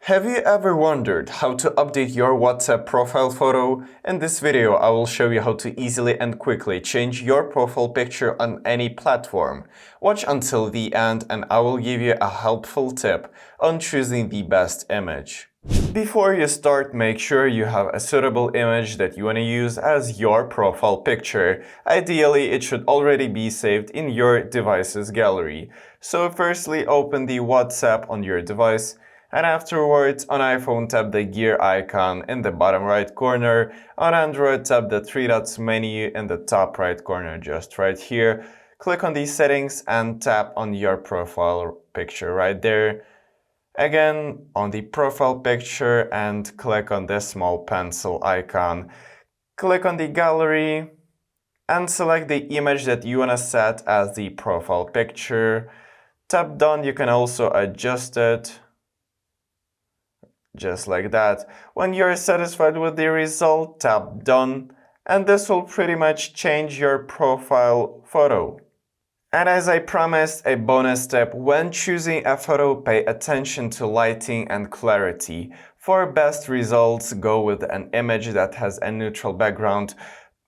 Have you ever wondered how to update your WhatsApp profile photo? In this video, I will show you how to easily and quickly change your profile picture on any platform. Watch until the end and I will give you a helpful tip on choosing the best image. Before you start, make sure you have a suitable image that you want to use as your profile picture. Ideally, it should already be saved in your device's gallery. So firstly, open the WhatsApp on your device. And afterwards, on iPhone, tap the gear icon in the bottom right corner. On Android, tap the three dots menu in the top right corner, just right here. Click on the settings and tap on your profile picture right there. Again, on the profile picture and click on the small pencil icon. Click on the gallery and select the image that you want to set as the profile picture. Tap done, you can also adjust it. Just like that. When you're satisfied with the result, tap done, and this will pretty much change your profile photo. And as I promised, a bonus tip: when choosing a photo, pay attention to lighting and clarity. For best results, go with an image that has a neutral background.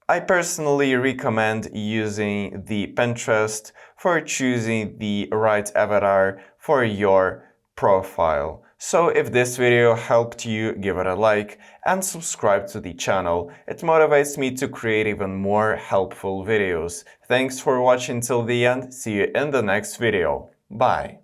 I personally recommend using the Pinterest for choosing the right avatar for your profile. So if this video helped you, give it a like and subscribe to the channel. It motivates me to create even more helpful videos. Thanks for watching till the end. See you in the next video. Bye.